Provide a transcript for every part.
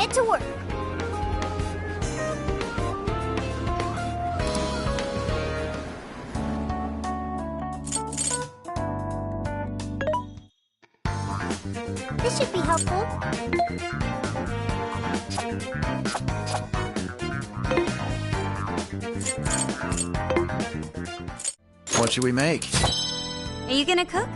get to work. This should be helpful. What should we make? Are you gonna cook?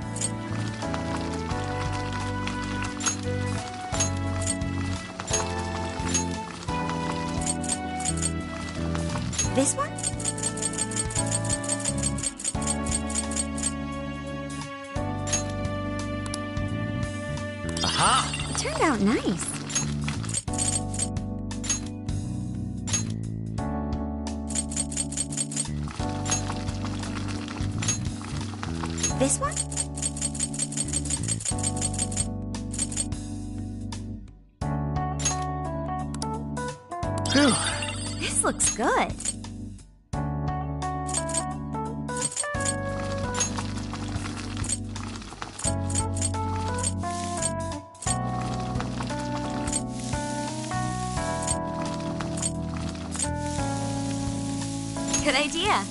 This one? Aha! It turned out nice. This one? Phew! This looks good. Good idea.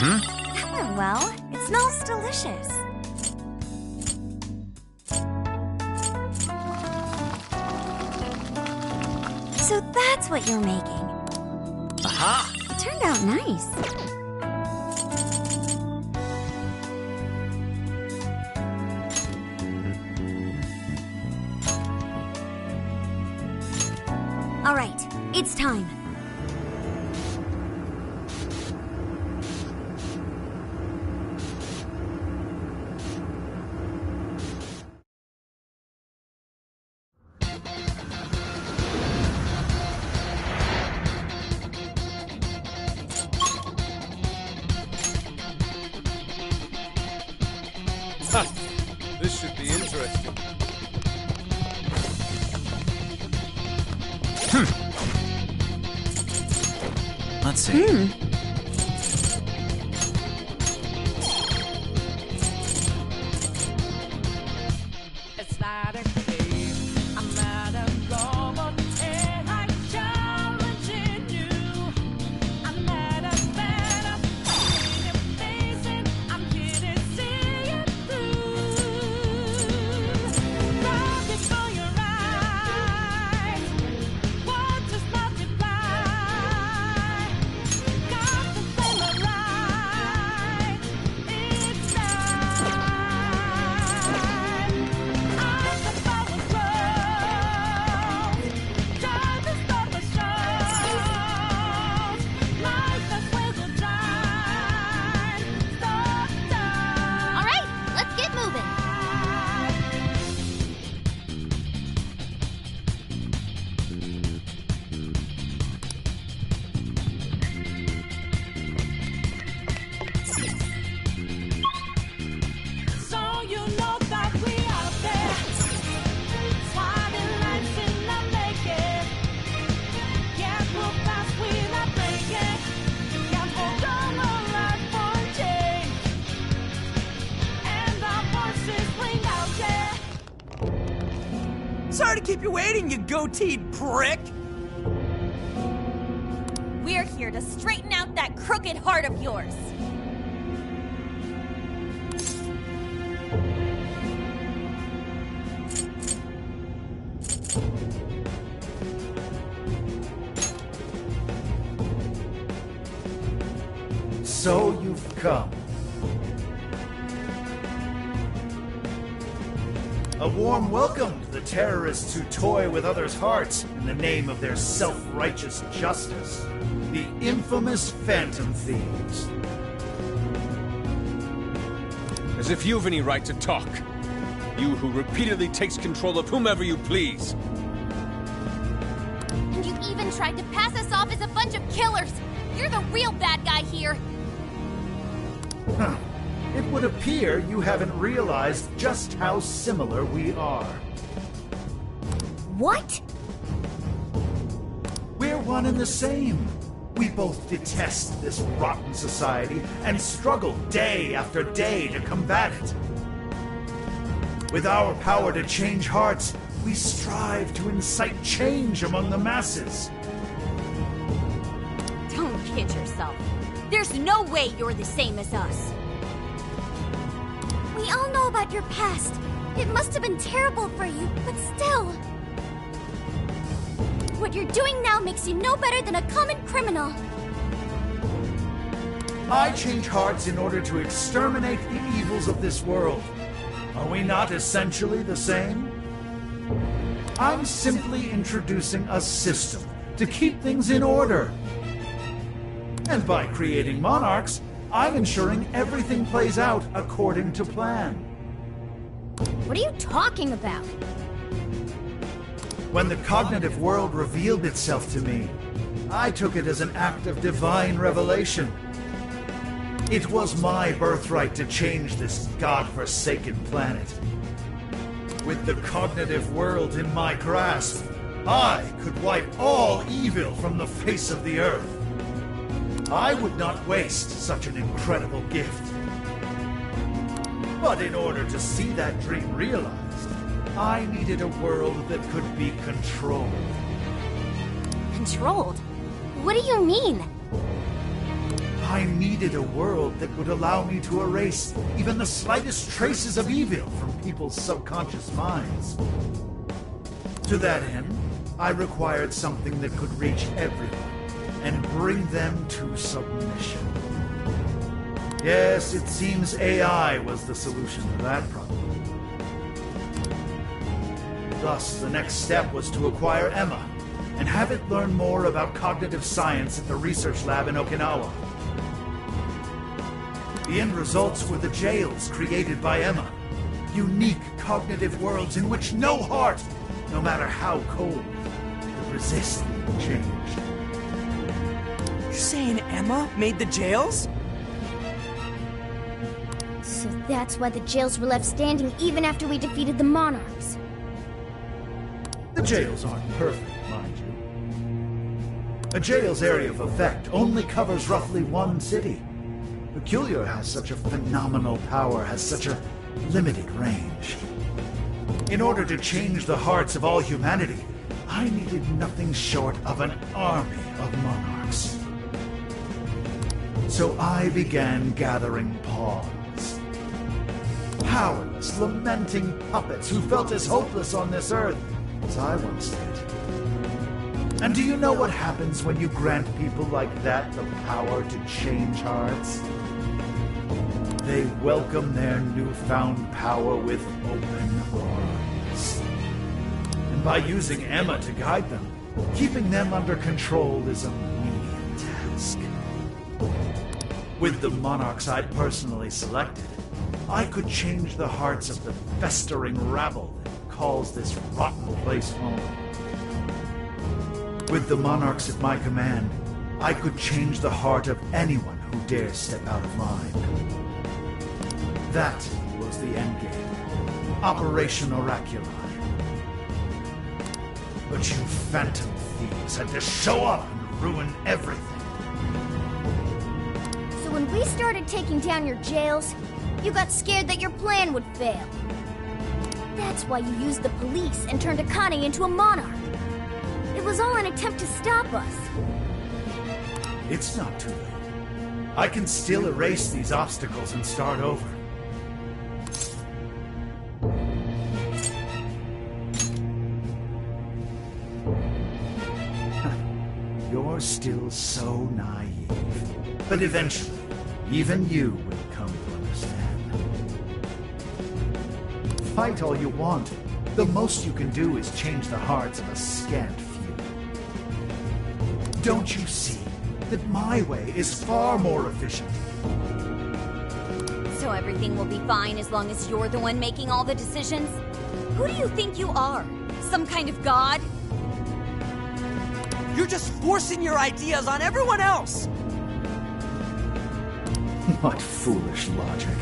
That went well. It smells delicious. So that's what you're making. Aha! It turned out nice. All right, it's time. Ha! This should be interesting. Let's see. It's not a game. I'm not a robot, and I'm challenging you. I'm not a fan of seeing your face, and I'm here to see it through. Right before your eyes, what just multiply? Got the flame alight. It's time. All right, let's get moving. So you know that we out there, swatting lights in the naked. Can't move fast, we not breaking. Can't hold on our life for change. And our voices ring out there. Sorry to keep you waiting, you goateed prick! We're here to straighten out that crooked heart of yours. So you've come. A warm welcome to the terrorists who toy with others' hearts in the name of their self-righteous justice. The infamous Phantom Thieves. As if you've any right to talk. You who repeatedly takes control of whomever you please. And you even tried to pass us off as a bunch of killers. You're the real bad guy here. Huh. It would appear you haven't realized just how similar we are. What? We're one and the same. We both detest this rotten society and struggle day after day to combat it. With our power to change hearts, we strive to incite change among the masses. Don't kid yourself. There's no way you're the same as us. We all know about your past. It must have been terrible for you, but still. What you're doing now makes you no better than a common criminal. I change hearts in order to exterminate the evils of this world. Are we not essentially the same? I'm simply introducing a system to keep things in order. And by creating monarchs, I'm ensuring everything plays out according to plan. What are you talking about? When the cognitive world revealed itself to me, I took it as an act of divine revelation. It was my birthright to change this godforsaken planet. With the cognitive world in my grasp, I could wipe all evil from the face of the earth. I would not waste such an incredible gift. But in order to see that dream realized, I needed a world that could be controlled. Controlled? What do you mean? I needed a world that would allow me to erase even the slightest traces of evil from people's subconscious minds. To that end, I required something that could reach everyone and bring them to submission. Yes, it seems AI was the solution to that problem. Thus, the next step was to acquire Emma and have it learn more about cognitive science at the research lab in Okinawa. The end results were the jails created by Emma. Unique cognitive worlds in which no heart, no matter how cold, could resist being changed. You saying Emma made the jails? So that's why the jails were left standing even after we defeated the monarchs. The jails aren't perfect, mind you. A jail's area of effect only covers roughly one city. Peculiar has such a phenomenal power, has such a limited range. In order to change the hearts of all humanity, I needed nothing short of an army of monarchs. So I began gathering pawns. Powerless, lamenting puppets who felt as hopeless on this earth as I once did. And do you know what happens when you grant people like that the power to change hearts? They welcome their newfound power with open arms. And by using Emma to guide them, keeping them under control is a medium task. With the monarchs I'd personally selected, I could change the hearts of the festering rabble that calls this rotten place home. With the monarchs at my command, I could change the heart of anyone who dares step out of mine. That was the endgame. Operation Oraculi. But you phantom thieves had to show up and ruin everything. So when we started taking down your jails, you got scared that your plan would fail. That's why you used the police and turned Akane into a monarch. It was all an attempt to stop us. It's not too late. I can still erase these obstacles and start over. You're still so naive. But eventually, even you will come to understand. Fight all you want. The most you can do is change the hearts of a scant few. Don't you see that my way is far more efficient? So everything will be fine as long as you're the one making all the decisions? Who do you think you are? Some kind of god? You're just forcing your ideas on everyone else! What foolish logic.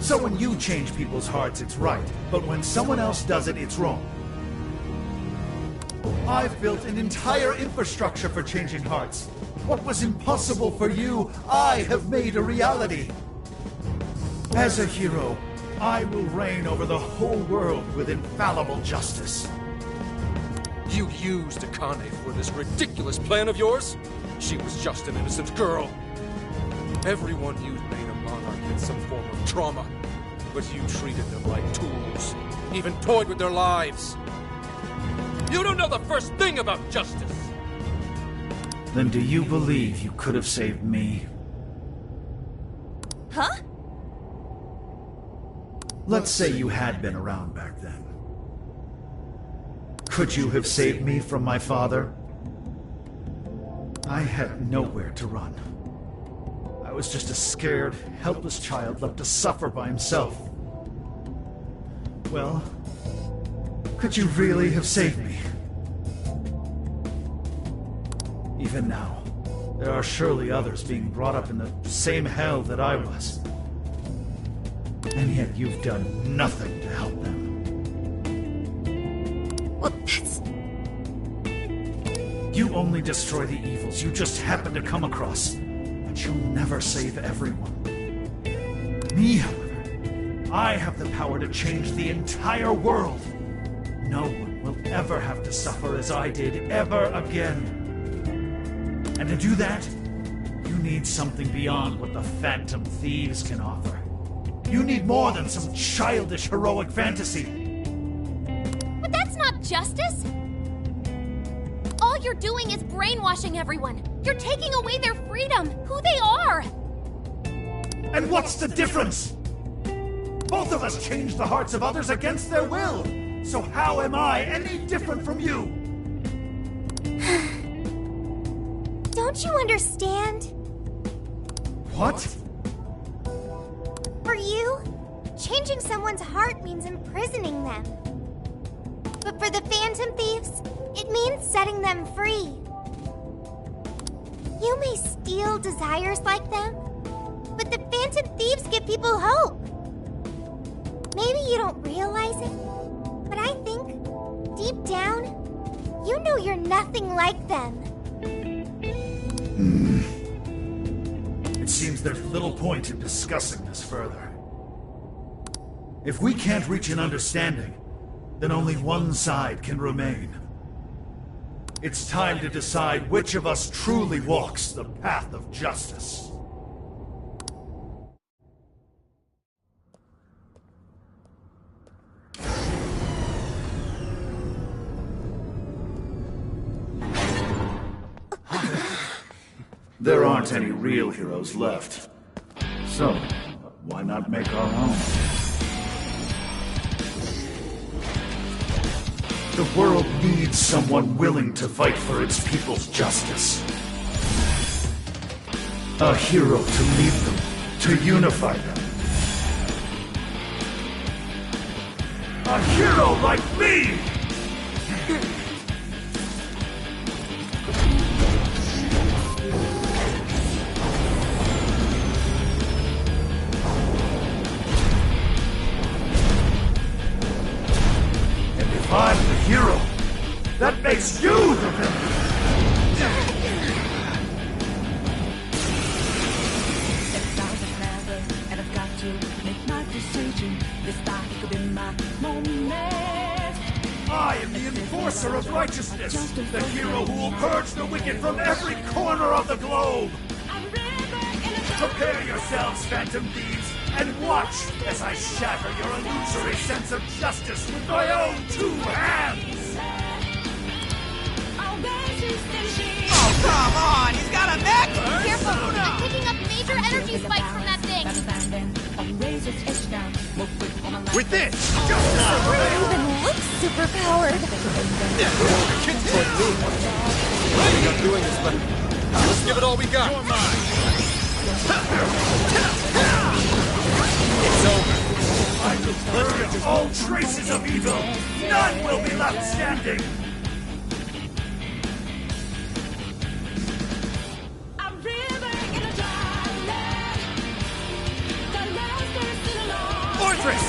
So when you change people's hearts, it's right. But when someone else does it, it's wrong. I've built an entire infrastructure for changing hearts. What was impossible for you, I have made a reality. As a hero, I will reign over the whole world with infallible justice. You used Akane for this ridiculous plan of yours? She was just an innocent girl. Everyone you'd made a monarch had some form of trauma, but you treated them like tools, even toyed with their lives. You don't know the first thing about justice! Then do you believe you could have saved me? Huh? Let's say you had been around back then. Could you have saved me from my father? I had nowhere to run. I was just a scared, helpless child left to suffer by himself. Well, could you really have saved me? Even now, there are surely others being brought up in the same hell that I was. And yet you've done nothing to help them. Well, that's... You only destroy the evils you just happen to come across, but you'll never save everyone. Me, however, I have the power to change the entire world. No one will ever have to suffer as I did ever again. And to do that, you need something beyond what the Phantom Thieves can offer. You need more than some childish heroic fantasy. But that's not justice! All you're doing is brainwashing everyone. You're taking away their freedom, who they are! And what's the difference? Both of us change the hearts of others against their will. So how am I any different from you? Don't you understand? What? For you, changing someone's heart means imprisoning them. But for the Phantom Thieves, it means setting them free. You may steal desires like them, but the Phantom Thieves give people hope. Maybe you don't realize it, but I think, deep down, you know you're nothing like them. It seems there's little point in discussing this further. If we can't reach an understanding, then only one side can remain. It's time to decide which of us truly walks the path of justice. There aren't any real heroes left. So, why not make our own? The world needs someone willing to fight for its people's justice. A hero to lead them, to unify them. A hero like me! If I'm the hero, that makes you the villain! And I've got to make my decision. This time could be my moment. I am the enforcer of righteousness, the hero who will purge the wicked from every corner of the globe! Prepare yourselves, Phantom Thieves, and watch as I shatter your illusory sense of justice with my own two hands! Oh, come on! He's got a neck! Careful! I'm picking up major energy spikes from that thing! With this! It even looks superpowered! Planning on doing this, but let's give it all we got. You're mine. It's over. I will purge all traces of evil! None will be left standing! Fortress!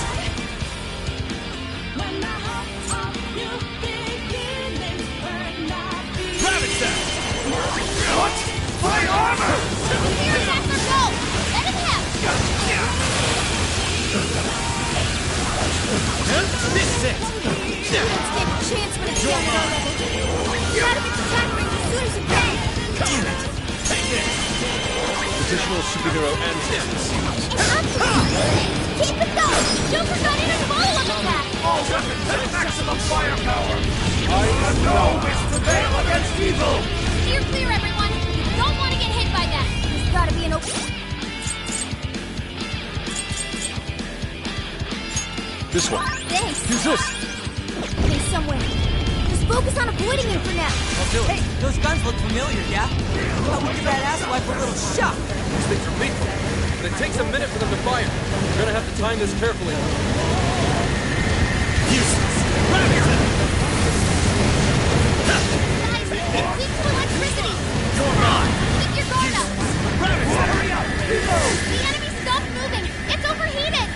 What? My armor! Here's after gold! Let him have! don't stand a chance when it's down at our level. Get out of its attack range as soon as you can! Damn it! Take this! Additional superhero and Keep it going! Joker got in a follow-up attack! All weapons at maximum firepower! I have no wish to prevail against evil! Steer clear, everyone! You don't want to get hit by that! There's gotta be an open... this one. Thanks! Use this! Okay, somewhere. Just focus on avoiding him for now. I'll do it. Hey, those guns look familiar, yeah? How would give that asswipe a little shock? These things are lethal, but it takes a minute for them to fire. We're gonna have to time this carefully. Useless! Guys, it's weak to electricity! You're mine! Keep your guard up! Hurry up! Reload! The enemy stopped moving! It's overheated!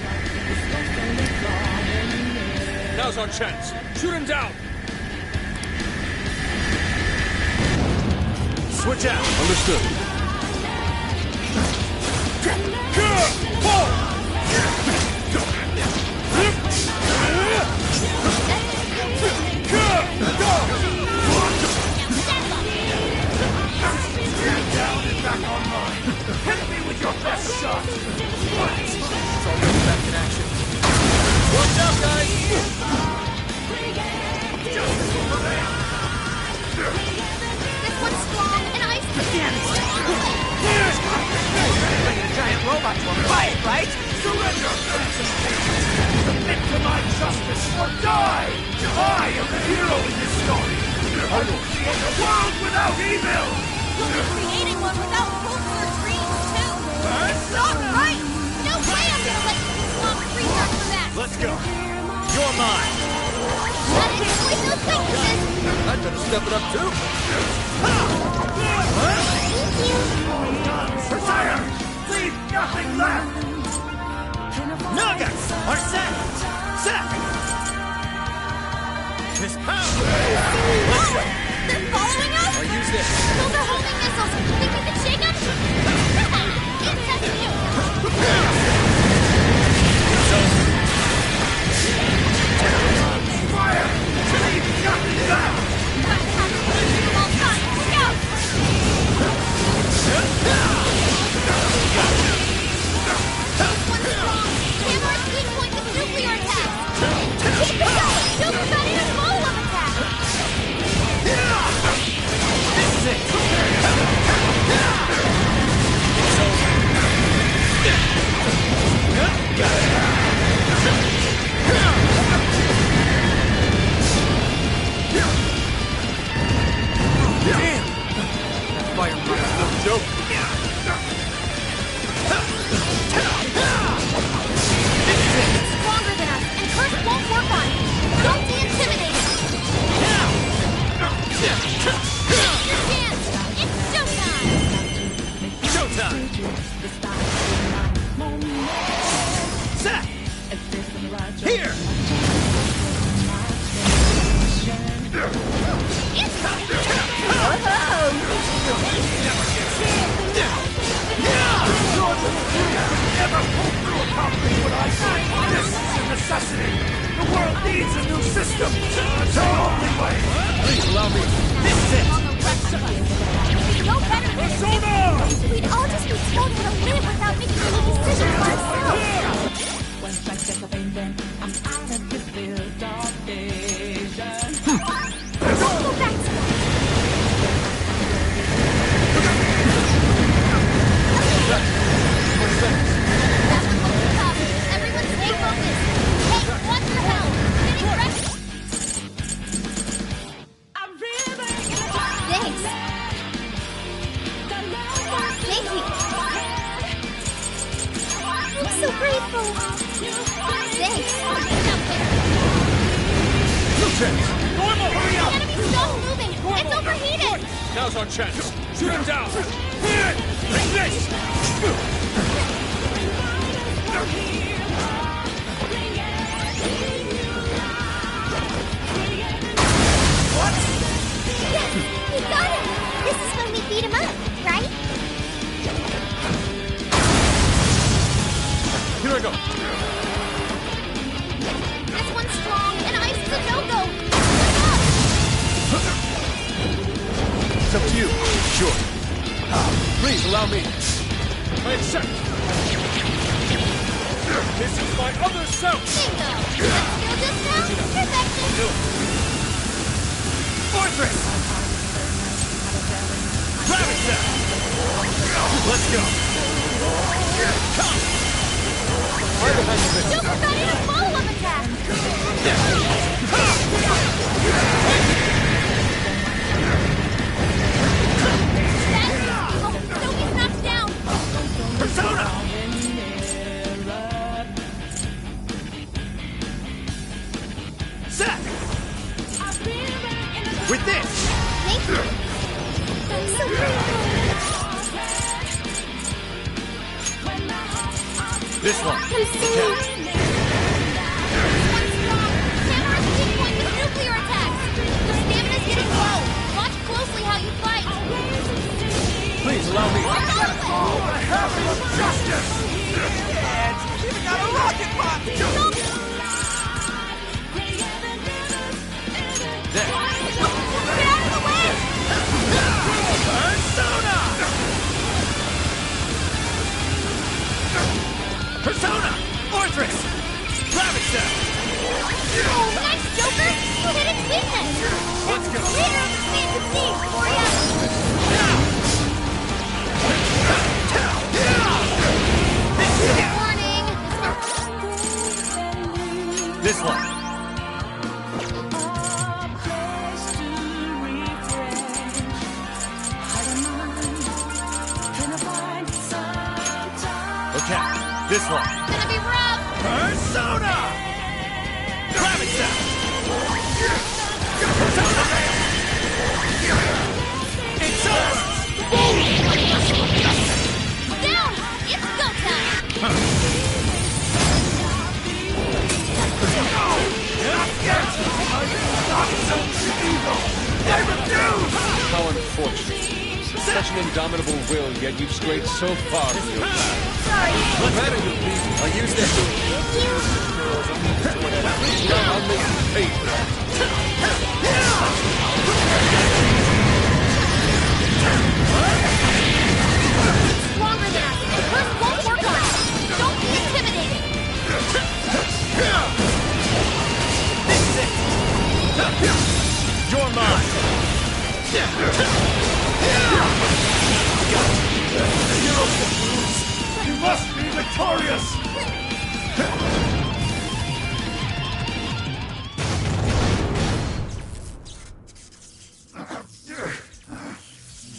Now's our chance. Shoot him down! Switch out! Understood. Down and back online! Hit me with your best shot! It's already back in action. Watch out, guys! This one's strong, and ice can Bring a giant robot to a fight, right? Surrender! Submit to my justice or die! I am the hero in this story! I will create a world without evil! You'll be creating one without hope or dreams, too! Stop right! No way I'm gonna let you walk free after that! Let's go! You're mine! Not enjoying those weaknesses! I'd better step it up, too. Retire! Leave nothing left! Naga! Our set! Set! His power! Let's go! They're following us? I'll use this. Those are homing missiles! Think we can shake them? It's testing you! Fire! Leave nothing left! That fire might no joke. It's stronger than us, and Curse won't work on it. Don't be intimidated. Here's your chance. It's showtime. Showtime! Set! Here! Never hope to accomplish what I say! This is a necessity! The world needs a new system! It's our only way! Please allow me. This is it! We'd know better than this. We'd all just be told how to live without making any decisions for ourselves. Once I step up and then I'm out of this field of vision. Don't go back to that. That one will be tough. Everyone stay focused. Hey, watch your health. Getting ready. I'm really Thanks. Thank you. I'm so grateful. Thanks. Lieutenant! Normal! Hurry The up! enemy stopped moving. It's overheated. Now's our chance. Shoot him down! Take this! Yes, we got him. This is when we beat him up, right? Here I go. This one's strong, and ice is a no-go. Sure. Please allow me. I accept. This is my other self. Bingo! Still just now? Perfection! Fortress! Gravity! Let's go. Come! Joker got in a follow-up attack! So he's knocked down! Persona! Set! With this! Thank you! So grateful! This one. Come see! One's strong! Tamara's weak point with nuclear attacks! Your stamina's getting low! Watch closely how you fight! Please allow me. Justice! Even got a rocket pop! There. Get out of the way! Persona! Fortress! Gravity! Oh, nice, Joker! You hit its weakness! Let's go. Leader of the Phantom Thieves for ya! Warning! This one. Okay, this one. Gonna be rough! Persona! Gravity! It's over! Down! It's go time! How unfortunate. Such an indomitable will, yet you've strayed so far from your path. Sorry! What's better, you please? I'll use this. Now I'll make you pay for that. Longer than us! The curse won't work on us! Don't be intimidated! This is it. You're mine. You must be victorious!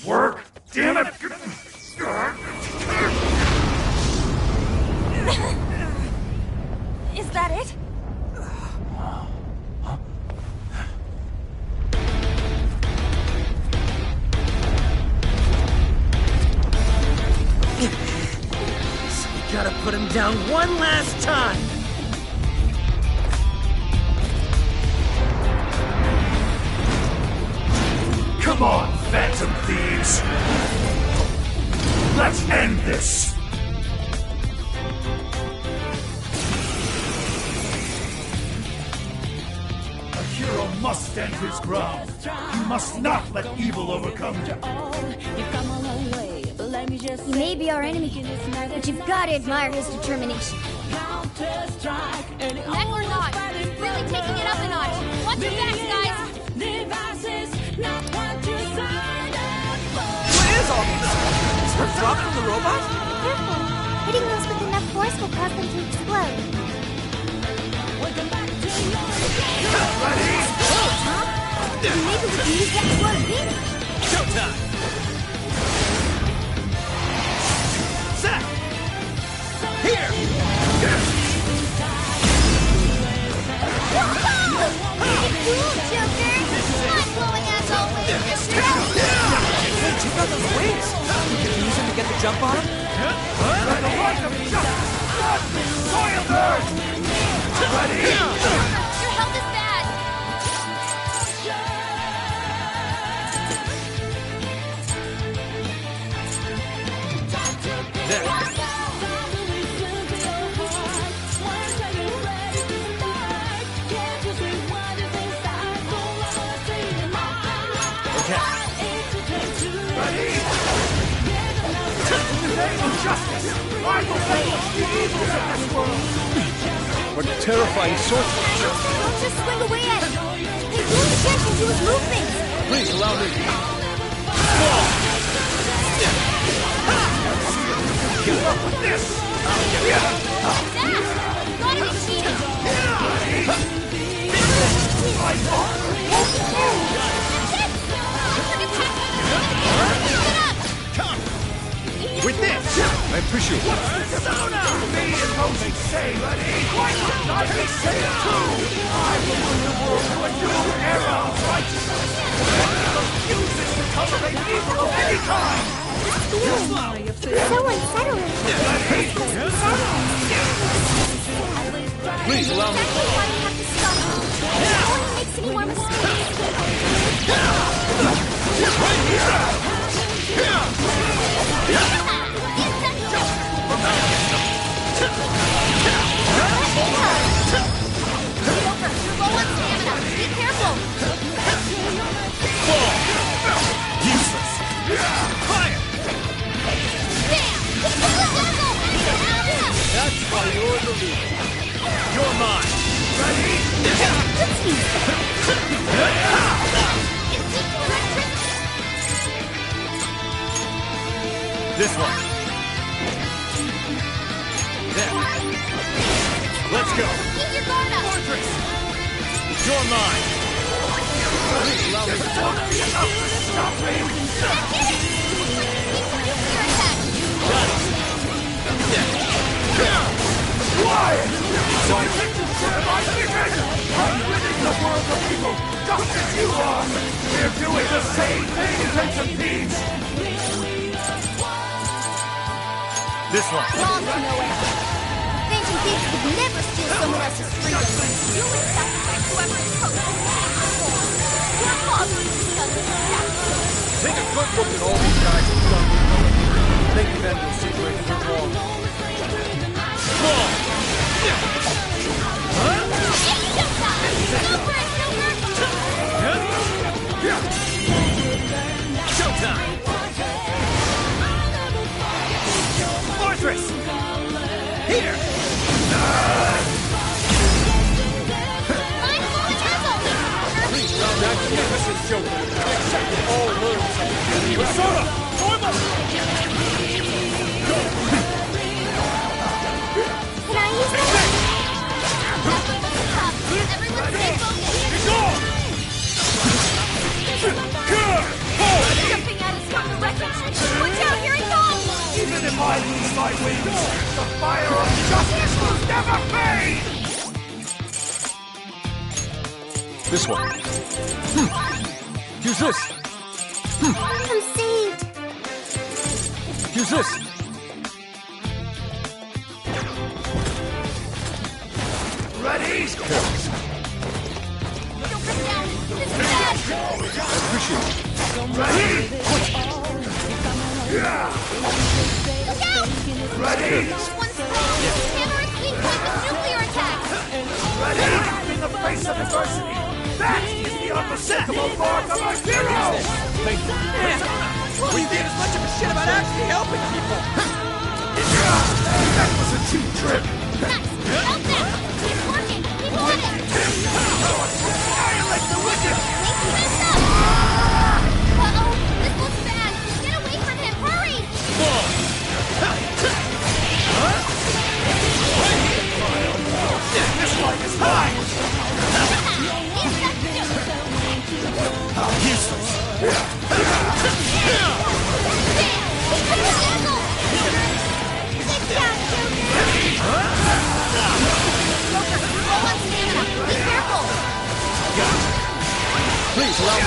Work? Damn it! Is that it? Gotta put him down one last time! Come on, Phantom Thieves! Let's end this! A hero must stand his ground. You must not let evil overcome you. He may be our enemy, but you've got to admire his determination. Heck or not, he's really taking it up a notch. Watch your backs, guys! What is all this? Is her drop from the robot? Careful! Hitting those with enough force will cause them to explode. Maybe we can use that to our advantage. Showtime! Set! Here! Whoa! Cool, Joker! Mind-blowing as always, Mr. Hey, check out those wings! We can use them to get the jump on him? Soiled Earth! Ready? Your health is bad! Okay. Ready? justice! I will face the evils of this world! What terrifying sorcery! Don't just swing away at him. Pay close attention to his movements. Please allow me. Keep up with this! Fast! Gotta be cheating. With this, I push you. Persona! Me and Rosie say, buddy! Why should I be saved too? I will bring the world to a new era of righteousness! Use this to cultivate evil of any kind! So unsettling. Please allow me. Exactly why we have to stop him. If he only makes any more That's why you're the leader. You're mine. This one. There. Let's go. Keep your guard up. Fortress. You're mine. Please allow me to talk. Stop me! Why? So I think you share my vision! I'm ridding the world of evil, just as you are! We're doing the same thing, Phantom Thieves! This one. Wrong to no end. Phantom Thieves could never steal someone else's freedom. You would sacrifice whoever is closest. Your father is another sacrifice. Take a good look at all these guys who've done me. Think then you'll see where you went wrong. Showtime! Fortress! Here! Please, magnificent Joker. Accept all words. Persona! Form up! Can I use that? Everyone stay focused. Jumping at us from the wreckage. Watch out, here he comes! Even if I lose my wings, the fire of justice will never fade! This one. Use this. I'm saved. Use this. Ready? Don't come down. This is bad. I appreciate it. Ready? Look out! Ready? Those ones strong. Hammer is weak like a nuclear attack. Ready? In the face of adversity, that is the unmistakable mark of a hero! Thank you. We gave as much of a shit about actually helping people. That was a cheap trick! Nice. Well done. It's working. Keep on it. Annihilate the wicked! Make him mess up. Uh-oh. This looks bad. Get away from him. Hurry. This fight is mine! Useless. Please allow me.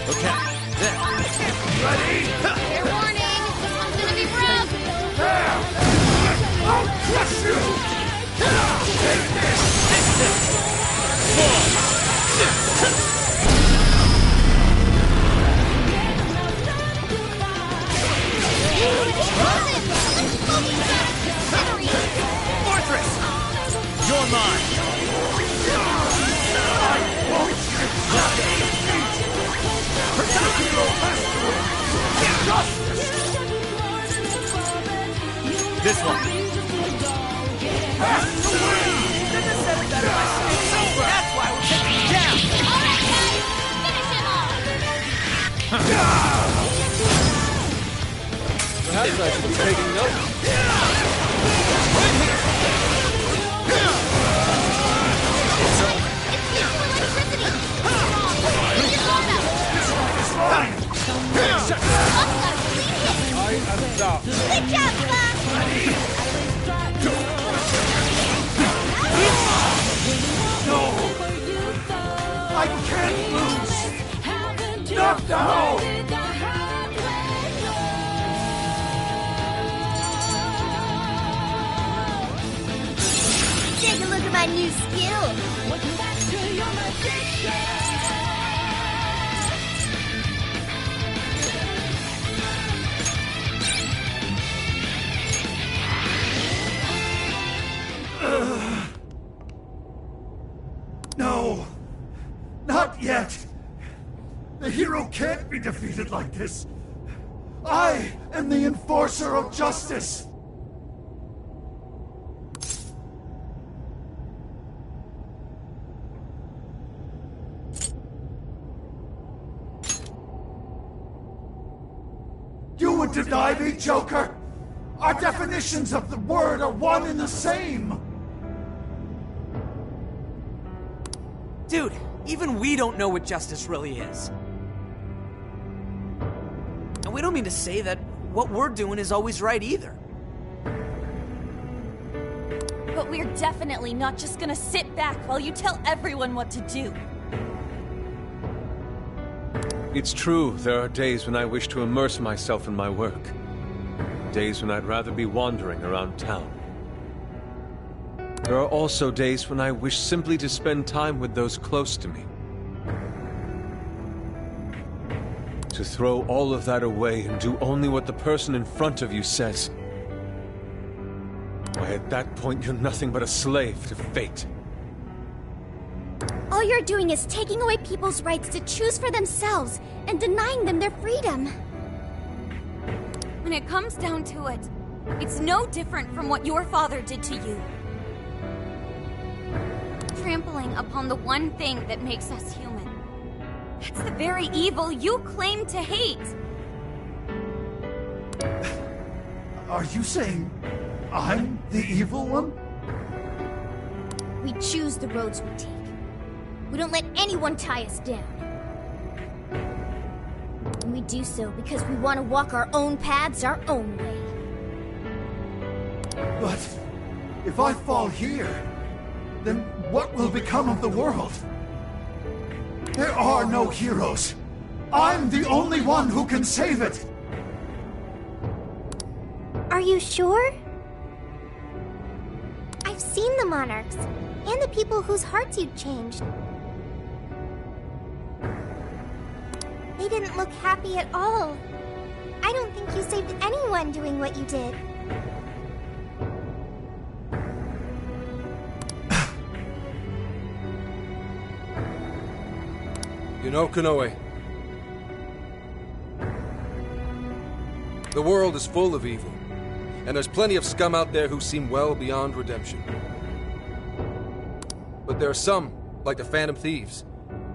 Okay. There. Ready? Fair warning. This one's gonna be rough. There! I'll crush you! Take this! Fortress! You're mine. Just This one. Couldn't have said it better myself. That's why we're taking him down. All right, guys, finish him off. Perhaps I should be taking notes. It's due to electricity. Wrong. Bring it on up. Buck's got a clean hit. I am down. Good job, Buck. I can't lose! Not now! Take a look at my new skill. No! Not yet! The hero can't be defeated like this! I am the enforcer of justice! You would deny me, Joker? Our definitions of the word are one and the same! Dude, even we don't know what justice really is. And we don't mean to say that what we're doing is always right either. But we're definitely not just gonna sit back while you tell everyone what to do. It's true, there are days when I wish to immerse myself in my work. Days when I'd rather be wandering around town. There are also days when I wish simply to spend time with those close to me. To throw all of that away and do only what the person in front of you says. Why, at that point, you're nothing but a slave to fate. All you're doing is taking away people's rights to choose for themselves and denying them their freedom. When it comes down to it, it's no different from what your father did to you. Trampling upon the one thing that makes us human. It's the very evil you claim to hate. Are you saying I'm the evil one? We choose the roads we take. We don't let anyone tie us down. And we do so because we want to walk our own paths our own way. But if I fall here, then what will become of the world? There are no heroes. I'm the only one who can save it. Are you sure? I've seen the monarchs and the people whose hearts you'd changed. They didn't look happy at all. I don't think you saved anyone doing what you did. You know, Konoe, the world is full of evil, and there's plenty of scum out there who seem well beyond redemption. But there are some, like the Phantom Thieves,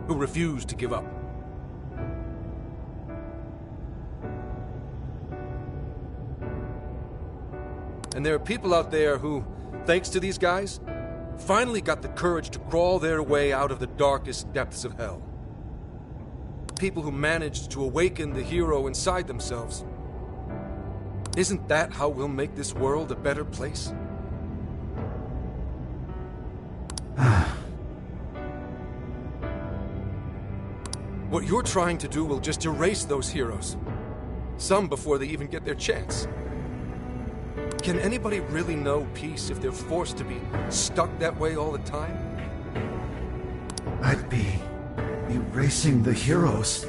who refuse to give up. And there are people out there who, thanks to these guys, finally got the courage to crawl their way out of the darkest depths of hell. People who managed to awaken the hero inside themselves. Isn't that how we'll make this world a better place? What you're trying to do will just erase those heroes. Some before they even get their chance. Can anybody really know peace if they're forced to be stuck that way all the time? I'd be erasing the heroes.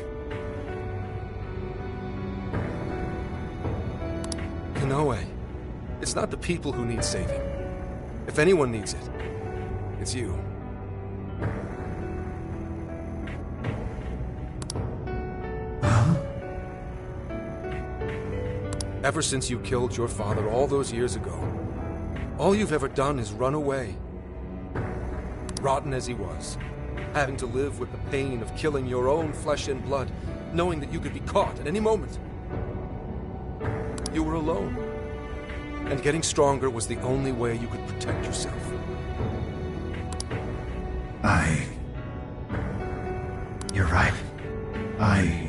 Konoe, it's not the people who need saving. If anyone needs it, it's you. Ever since you killed your father all those years ago, all you've ever done is run away. Rotten as he was, having to live with the pain of killing your own flesh and blood, knowing that you could be caught at any moment. You were alone, and getting stronger was the only way you could protect yourself. You're right. I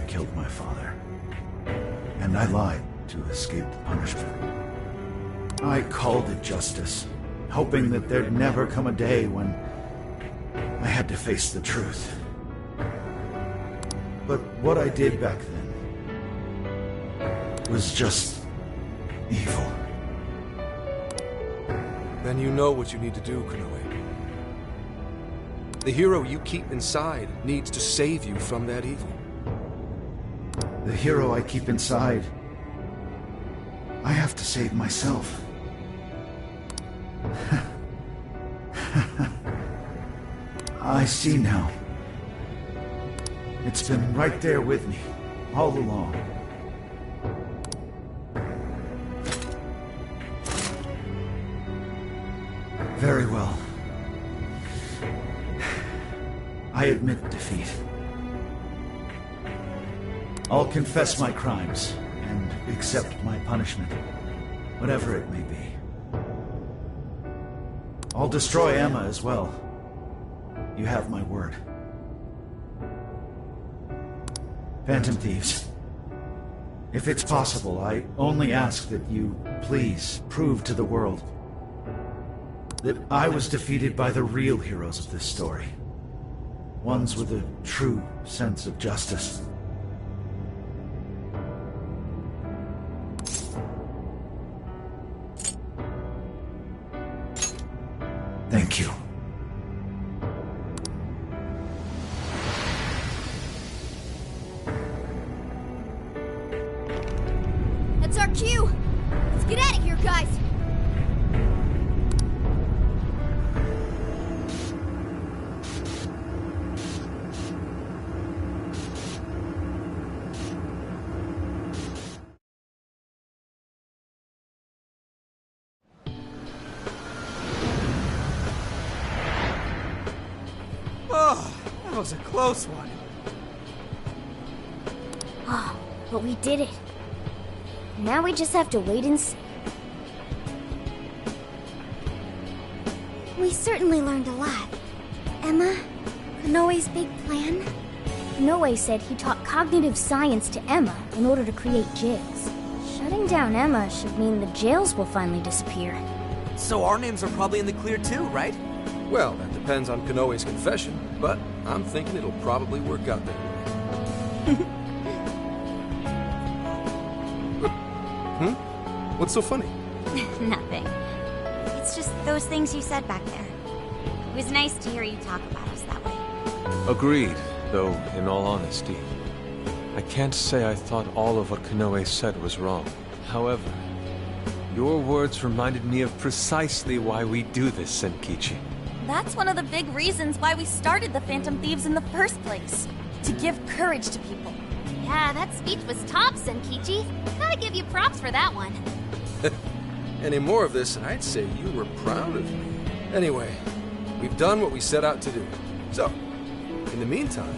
killed my father. And I lied to escape punishment. I called it justice, hoping that there'd never come a day when I had to face the truth. But what I did back then was just evil. Then you know what you need to do, Konoe. The hero you keep inside needs to save you from that evil. The hero I keep inside, I have to save myself. I see now. It's been right there with me, all along. Very well. I admit defeat. I'll confess my crimes and accept my punishment, whatever it may be. I'll destroy Emma as well. You have my word. Phantom Thieves, if it's possible, I only ask that you please prove to the world that I was defeated by the real heroes of this story. Ones with a true sense of justice. Thank you. That's our cue! Let's get out of here, guys! Oh, that was a close one. Ah, but we did it. Now we just have to wait and see. We certainly learned a lot. Emma, Konoe's big plan? Konoe said he taught cognitive science to Emma in order to create jails. Shutting down Emma should mean the jails will finally disappear. So our names are probably in the clear too, right? Well, that depends on Konoe's confession, but I'm thinking it'll probably work out that way. What's so funny? Nothing. It's just those things you said back there. It was nice to hear you talk about us that way. Agreed, though, in all honesty, I can't say I thought all of what Konoe said was wrong. However, your words reminded me of precisely why we do this, Senkichi. That's one of the big reasons why we started the Phantom Thieves in the first place. To give courage to people. Yeah, that speech was top, Senkichi. Gotta give you props for that one. Any more of this, and I'd say you were proud of me. Anyway, we've done what we set out to do. So, in the meantime...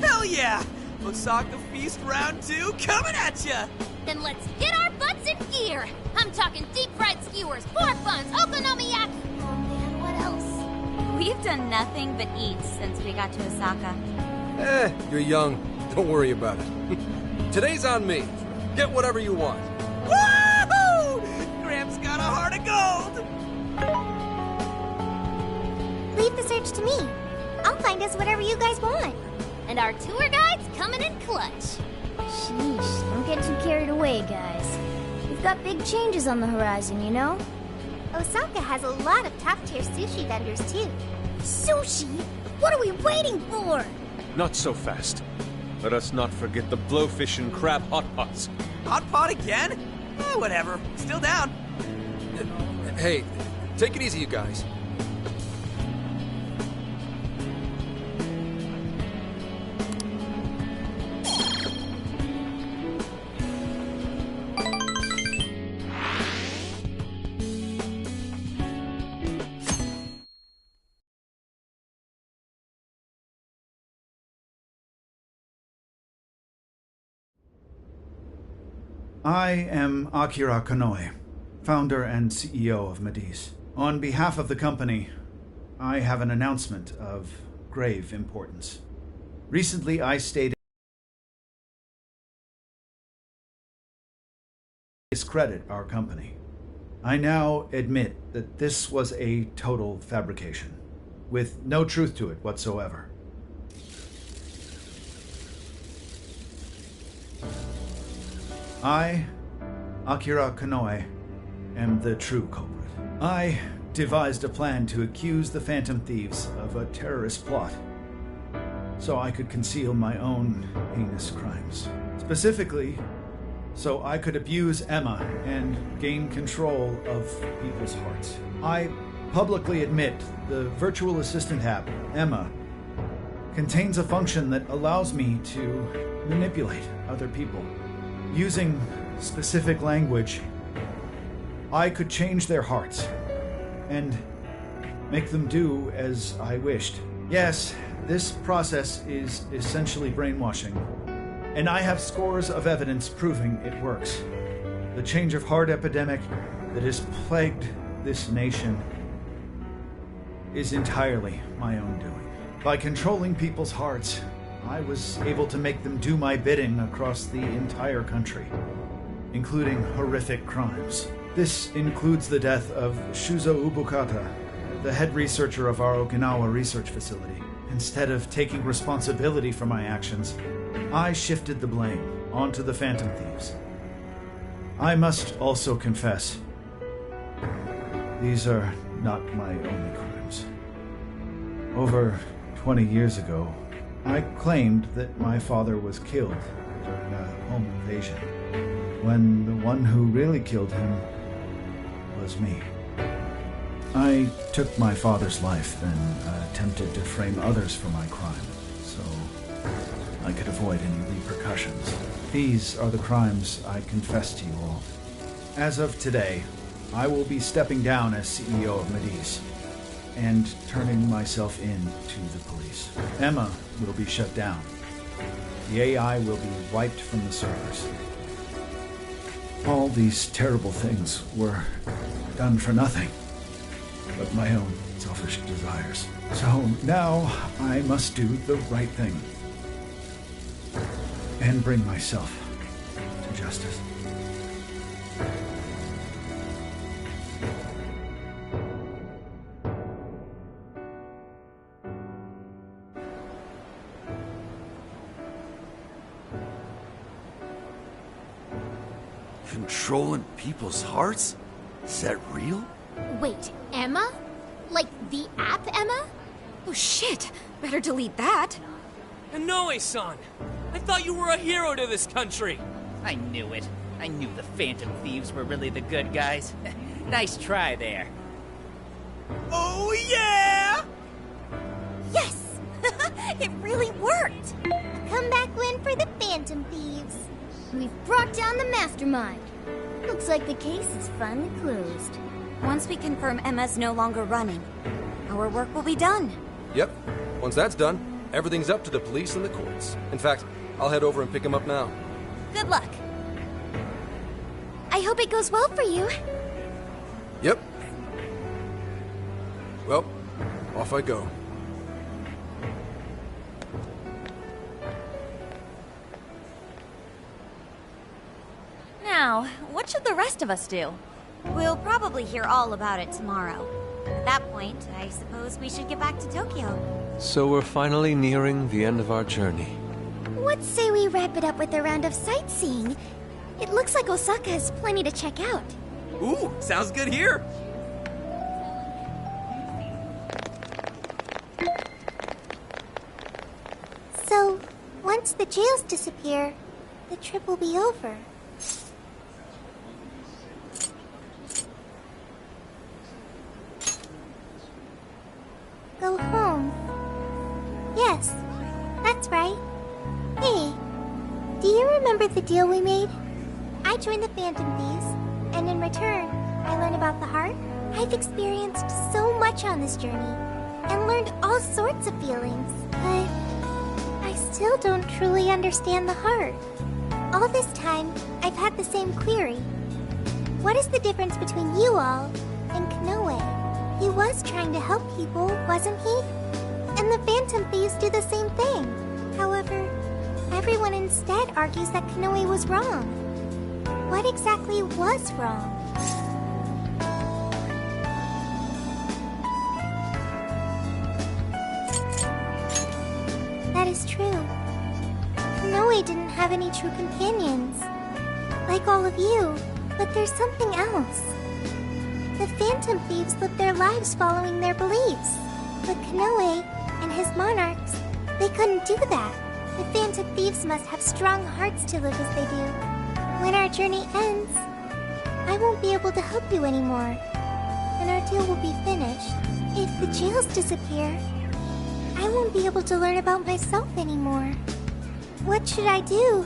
Hell yeah! Osaka Feast Round 2 coming at ya! Then let's get our butts in gear! I'm talking deep-fried skewers, pork buns, okonomiyaki! Oh man, what else? We've done nothing but eat since we got to Osaka. You're young. Don't worry about it. Today's on me. Get whatever you want. Woohoo! Gramps got a heart of gold! Leave the search to me. I'll find us whatever you guys want. And our tour guide's coming in clutch. Sheesh, don't get too carried away, guys. We've got big changes on the horizon, you know? Osaka has a lot of top-tier sushi vendors, too. Sushi? What are we waiting for? Not so fast. Let us not forget the blowfish and crab hot pots. Hot pot again? Whatever. Still down. Hey, take it easy, you guys. I am Akira Konoe, founder and CEO of Mediz. On behalf of the company, I have an announcement of grave importance. Recently, I stated discredit our company. I now admit that this was a total fabrication, with no truth to it whatsoever. I, Akira Konoe, am the true culprit. I devised a plan to accuse the Phantom Thieves of a terrorist plot, so I could conceal my own heinous crimes. Specifically, so I could abuse Emma and gain control of people's hearts. I publicly admit the virtual assistant app, Emma, contains a function that allows me to manipulate other people. Using specific language, I could change their hearts and make them do as I wished. Yes, this process is essentially brainwashing, and I have scores of evidence proving it works. The change of heart epidemic that has plagued this nation is entirely my own doing. By controlling people's hearts, I was able to make them do my bidding across the entire country, including horrific crimes. This includes the death of Shuzo Ubukata, the head researcher of our Okinawa research facility. Instead of taking responsibility for my actions, I shifted the blame onto the Phantom Thieves. I must also confess, these are not my only crimes. Over 20 years ago, I claimed that my father was killed during a home invasion, when the one who really killed him was me. I took my father's life and attempted to frame others for my crime, so I could avoid any repercussions. These are the crimes I confess to you all. As of today, I will be stepping down as CEO of Mediz and turning myself in to the police. Emma will be shut down. The AI will be wiped from the servers. All these terrible things were done for nothing but my own selfish desires. So now I must do the right thing and bring myself to justice. Controlling people's hearts? Is that real? Wait, Emma? Like the app Emma? Oh shit! Better delete that. Konoe-san! I thought you were a hero to this country! I knew it. I knew the Phantom Thieves were really the good guys. Nice try there. Oh yeah! Yes! It really worked! Comeback win for the Phantom Thieves. We've brought down the mastermind. Looks like the case is finally closed. Once we confirm Emma's no longer running, our work will be done. Yep. Once that's done, everything's up to the police and the courts. In fact, I'll head over and pick him up now. Good luck. I hope it goes well for you. Yep. Well, off I go. Now, what should the rest of us do? We'll probably hear all about it tomorrow. At that point, I suppose we should get back to Tokyo. So we're finally nearing the end of our journey. What say we wrap it up with a round of sightseeing? It looks like Osaka has plenty to check out. Ooh, sounds good here! So, once the jails disappear, the trip will be over. Go home. Yes, that's right. Hey, do you remember the deal we made? I joined the Phantom Thieves, and in return, I learned about the heart. I've experienced so much on this journey, and learned all sorts of feelings, but I still don't truly understand the heart. All this time, I've had the same query. What is the difference between you all and Kanoe? He was trying to help people, wasn't he? And the Phantom Thieves do the same thing. However, everyone instead argues that Kanoe was wrong. What exactly was wrong? That is true. Kanoe didn't have any true companions. Like all of you, but there's something else. The Phantom Thieves lived their lives following their beliefs. But Kanoe and his monarchs, they couldn't do that. The Phantom Thieves must have strong hearts to live as they do. When our journey ends, I won't be able to help you anymore. And our deal will be finished. If the jails disappear, I won't be able to learn about myself anymore. What should I do?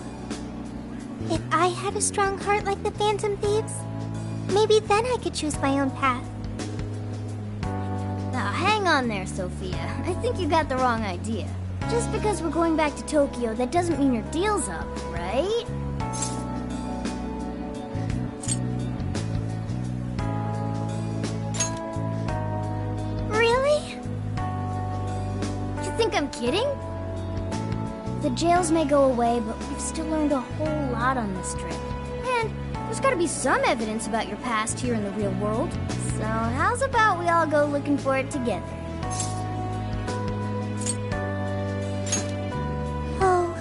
If I had a strong heart like the Phantom Thieves, maybe then I could choose my own path. Now hang on there, Sophia. I think you got the wrong idea. Just because we're going back to Tokyo, that doesn't mean your deal's up, right? Really? You think I'm kidding? The jails may go away, but we've still learned a whole lot on this trip. And there's gotta be some evidence about your past here in the real world. So how's about we all go looking for it together? Oh,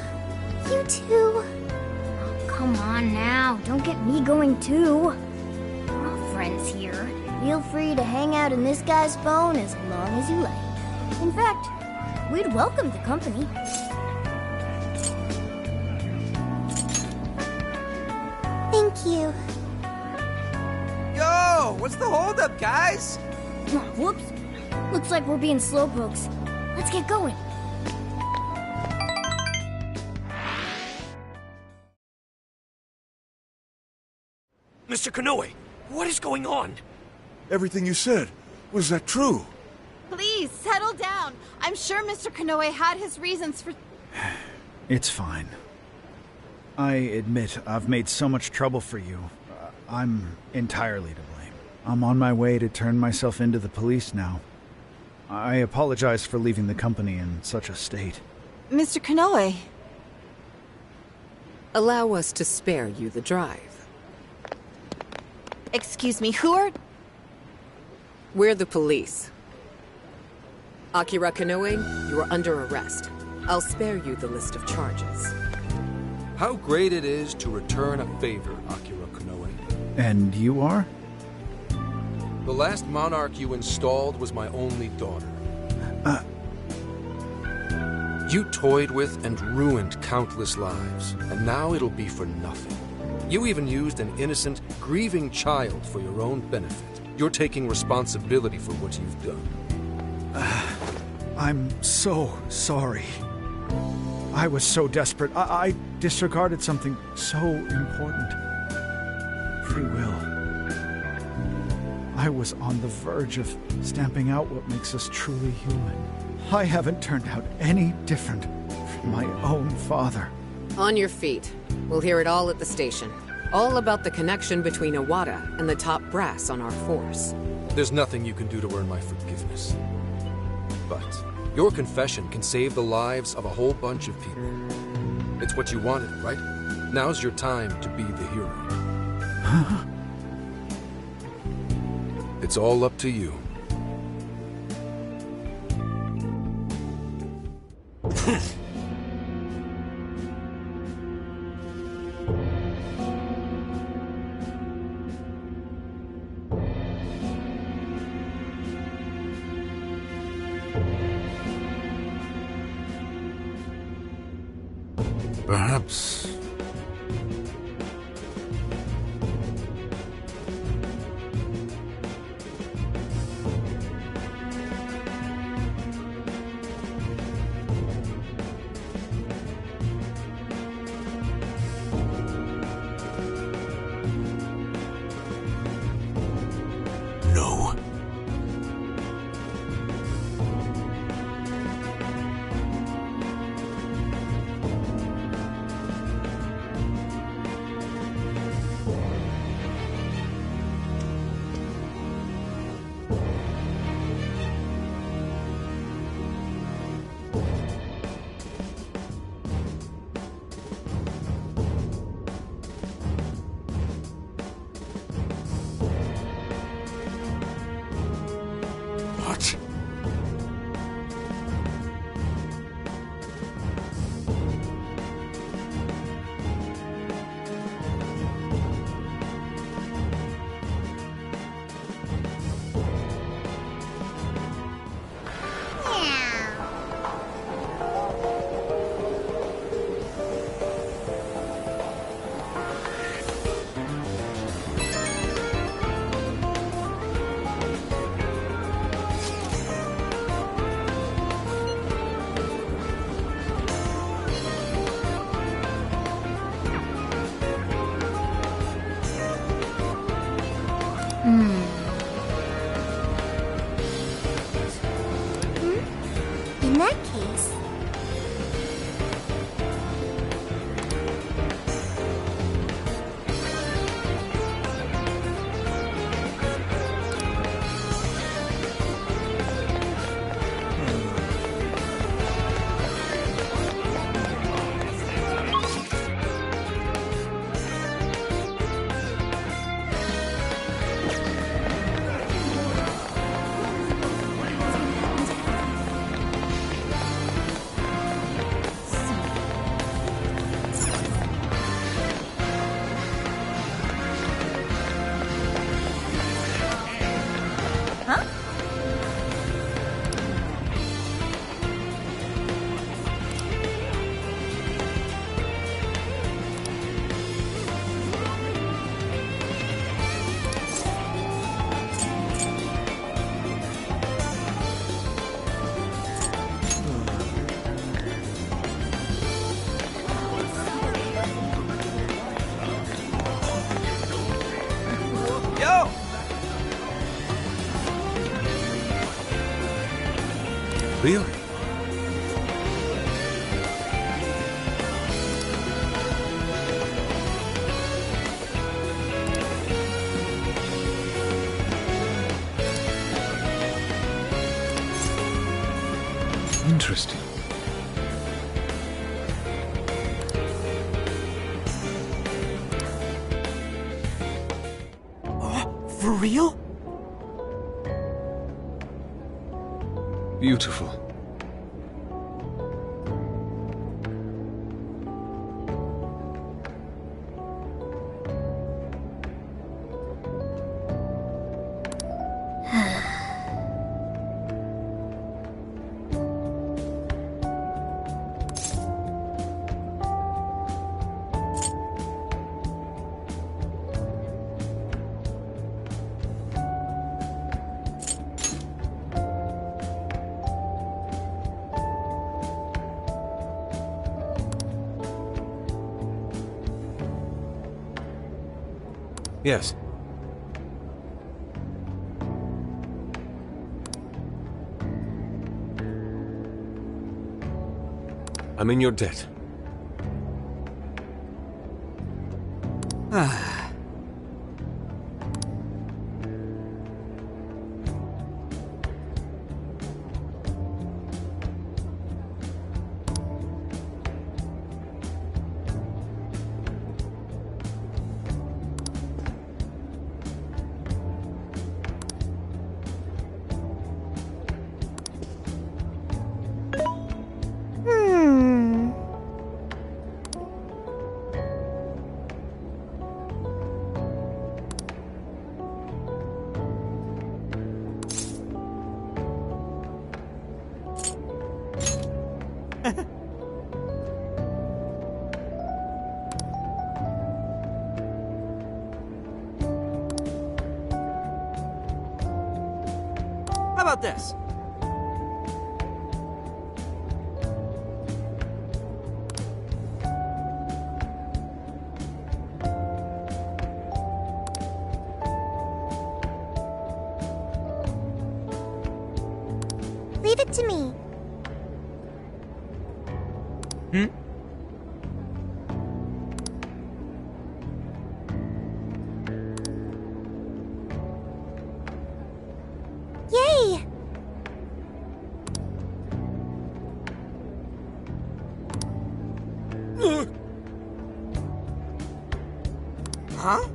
you too? Oh, come on now, don't get me going too. We're all friends here. Feel free to hang out in this guy's phone as long as you like. In fact, we'd welcome the company. Thank you. Yo, what's the holdup, guys? Oh, whoops. Looks like we're being slowpokes. Let's get going. Mr. Kanoe, what is going on? Everything you said, was that true? Please, settle down. I'm sure Mr. Kanoe had his reasons for... It's fine. I admit I've made so much trouble for you. I'm entirely to blame. I'm on my way to turn myself into the police now. I apologize for leaving the company in such a state. Mr. Kanoe. Allow us to spare you the drive. Excuse me, who are... We're the police. Akira Kanoe, you are under arrest. I'll spare you the list of charges. How great it is to return a favor, Akira Kanoe. And you are? The last monarch you installed was my only daughter. You toyed with and ruined countless lives, and now it'll be for nothing. You even used an innocent, grieving child for your own benefit. You're taking responsibility for what you've done. I'm so sorry. I was so desperate. I disregarded something so important. Free will. I was on the verge of stamping out what makes us truly human. I haven't turned out any different from my own father. On your feet. We'll hear it all at the station. All about the connection between Iwata and the top brass on our force. There's nothing you can do to earn my forgiveness. But your confession can save the lives of a whole bunch of people. It's what you wanted, right? Now's your time to be the hero. It's all up to you. Perhaps... No. In that case... Yo! Really? Interesting. For real? Beautiful. Yes. I'm in your debt. How about this? Leave it to me. Yay! Huh?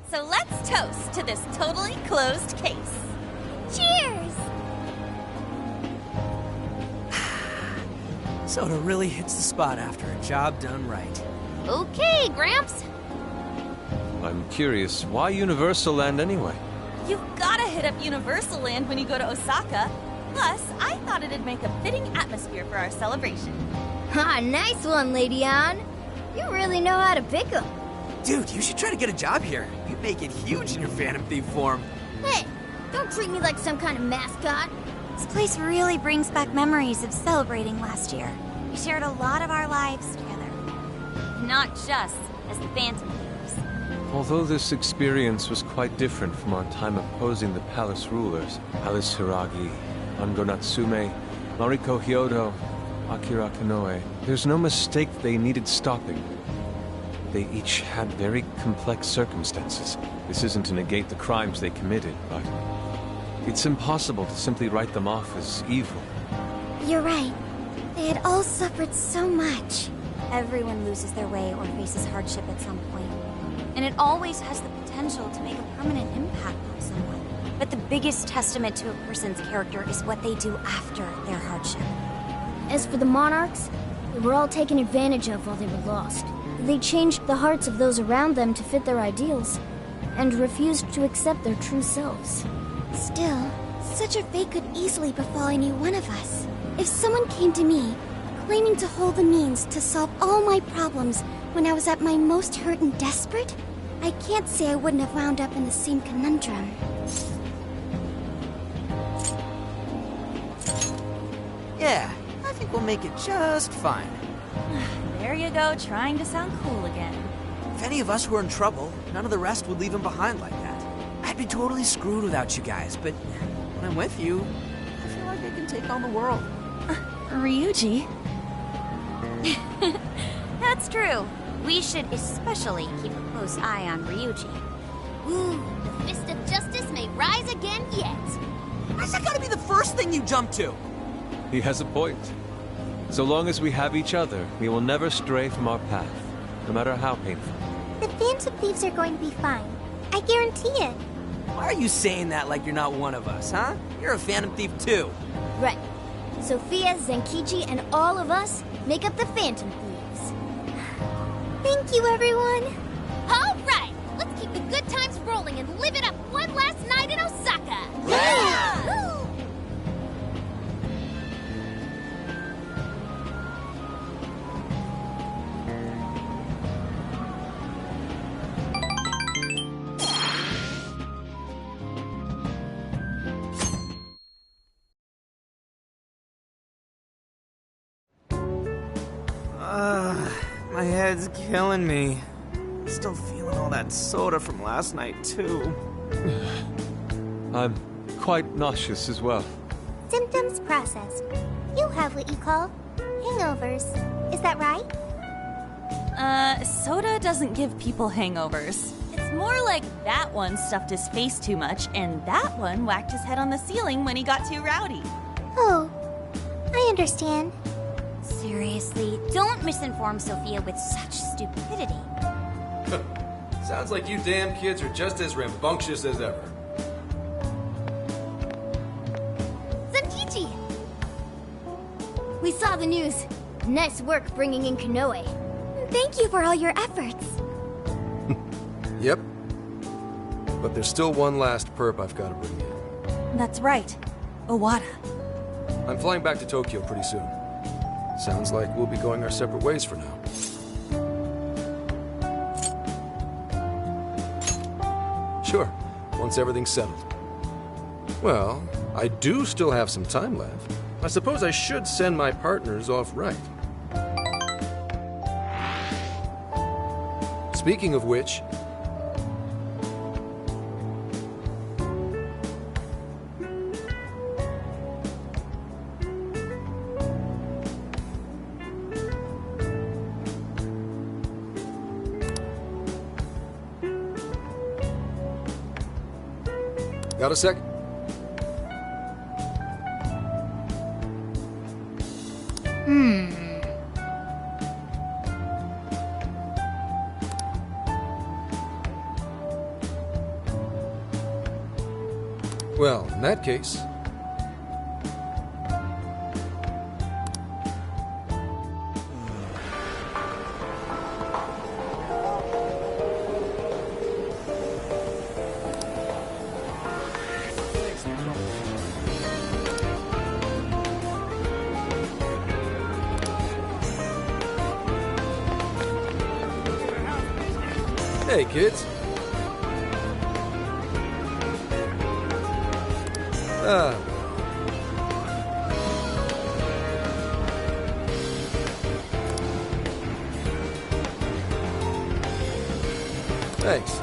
So let's toast to this totally closed case. Cheers! Soda really hits the spot after a job done right. Okay, Gramps. I'm curious, why Universal Land anyway? You've gotta hit up Universal Land when you go to Osaka. Plus, I thought it'd make a fitting atmosphere for our celebration. Ha, nice one, Lady Ann. You really know how to pick 'em. Dude, you should try to get a job here. You'd make it huge in your Phantom Thief form. Hey, don't Don't treat me like some kind of mascot. This place really brings back memories of celebrating last year. We shared a lot of our lives together. Not just as the Phantom Thieves. Although this experience was quite different from our time opposing the palace rulers, Alice Hiragi, Ango Natsume, Mariko Hyodo, Akira Konoe, there's no mistake they needed stopping. They each had very complex circumstances. This isn't to negate the crimes they committed, but it's impossible to simply write them off as evil. You're right. They had all suffered so much. Everyone loses their way or faces hardship at some point. And it always has the potential to make a permanent impact on someone. But the biggest testament to a person's character is what they do after their hardship. As for the monarchs, they were all taken advantage of while they were lost. They changed the hearts of those around them to fit their ideals, and refused to accept their true selves. Still, such a fate could easily befall any one of us. If someone came to me, claiming to hold the means to solve all my problems when I was at my most hurt and desperate, I can't say I wouldn't have wound up in the same conundrum. Yeah, I think we'll make it just fine. There you go, trying to sound cool again. If any of us were in trouble, none of the rest would leave him behind like that. I'd be totally screwed without you guys, but when I'm with you, I feel like I can take on the world. Ryuji? That's true. We should especially keep a close eye on Ryuji. Ooh, the fist of justice may rise again yet. Why's that gotta be the first thing you jump to? He has a point. So long as we have each other, we will never stray from our path, no matter how painful. The Phantom Thieves are going to be fine. I guarantee it. Why are you saying that like you're not one of us, huh? You're a Phantom Thief too. Right. Sophia, Zenkichi, and all of us make up the Phantom Thieves. Thank you, everyone. All right, let's keep the good times rolling and live it up one last night in Osaka. Yeah! My head's killing me. Still feeling all that soda from last night, too. I'm quite nauseous as well. Symptoms processed. You have what you call hangovers. Is that right? Soda doesn't give people hangovers. It's more like that one stuffed his face too much, and that one whacked his head on the ceiling when he got too rowdy. Oh, I understand. Seriously, don't misinform Sophia with such stupidity. Sounds like you damn kids are just as rambunctious as ever. Zenkichi! We saw the news. Nice work bringing in Konoe. Thank you for all your efforts. Yep. But there's still one last perp I've got to bring in. That's right. Owada. I'm flying back to Tokyo pretty soon. Sounds like we'll be going our separate ways for now. Sure, once everything's settled. Well, I do still have some time left. I suppose I should send my partners off right. Speaking of which... Got a sec? Well, in that case... Hey, kids. Ah. Thanks.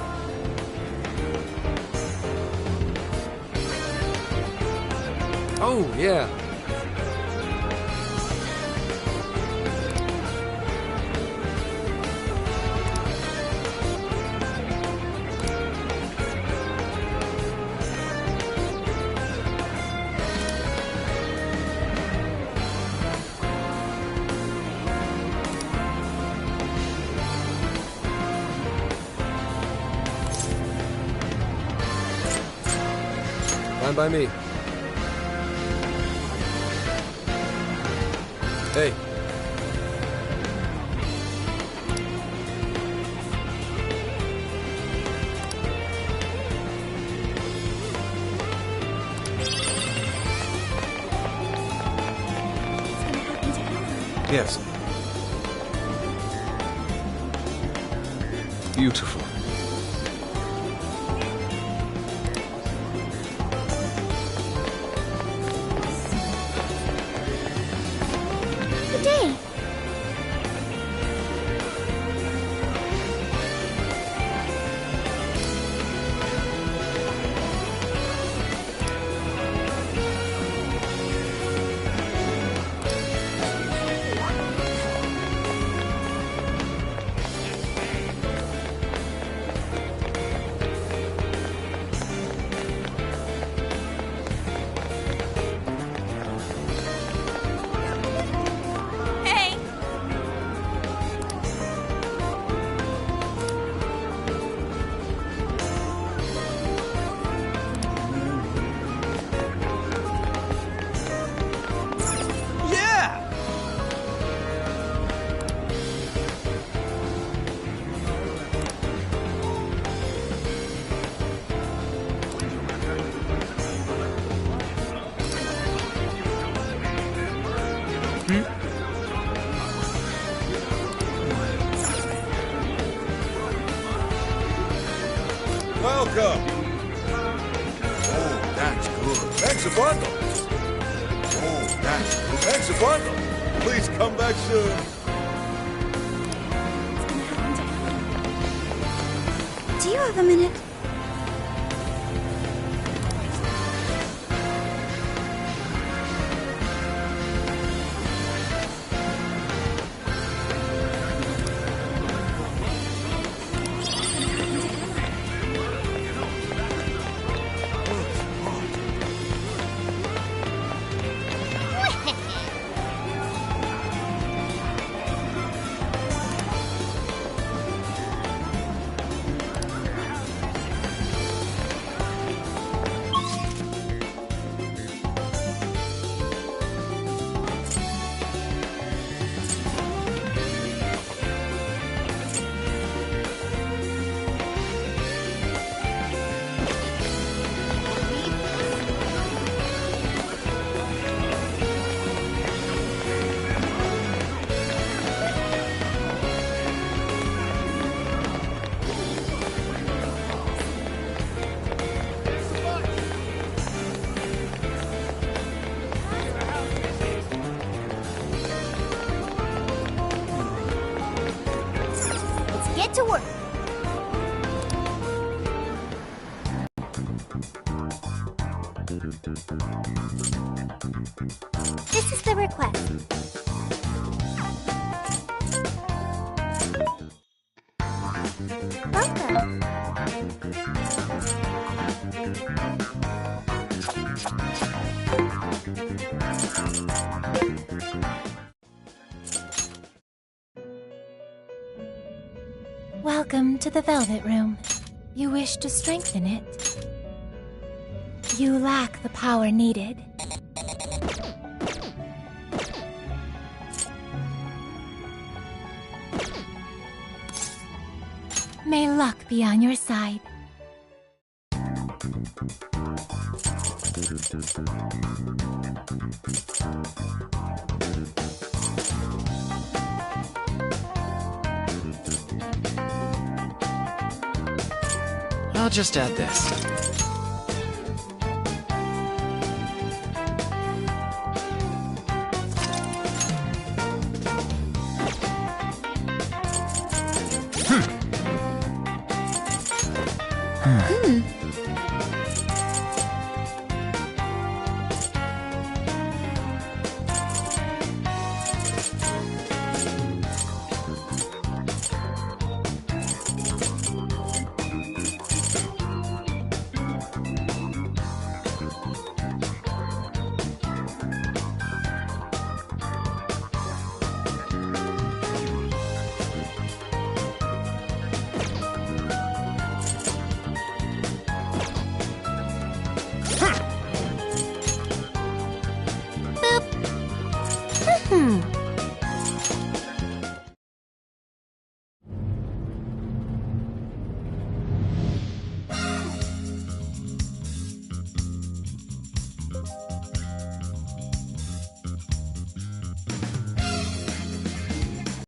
Oh, yeah. Fine by me. Hey. Yes. Beautiful. Good day. Hey! Yeah! Welcome. Oh, that's good. Thanks a bundle. Oh, that's good. Thanks a bundle. Please come back soon. Do you have a minute? Let's get to work. This is the request. Welcome. Welcome to the Velvet Room. You wish to strengthen it. You lack the power needed. May luck be on your side. I'll just add this. Hmm.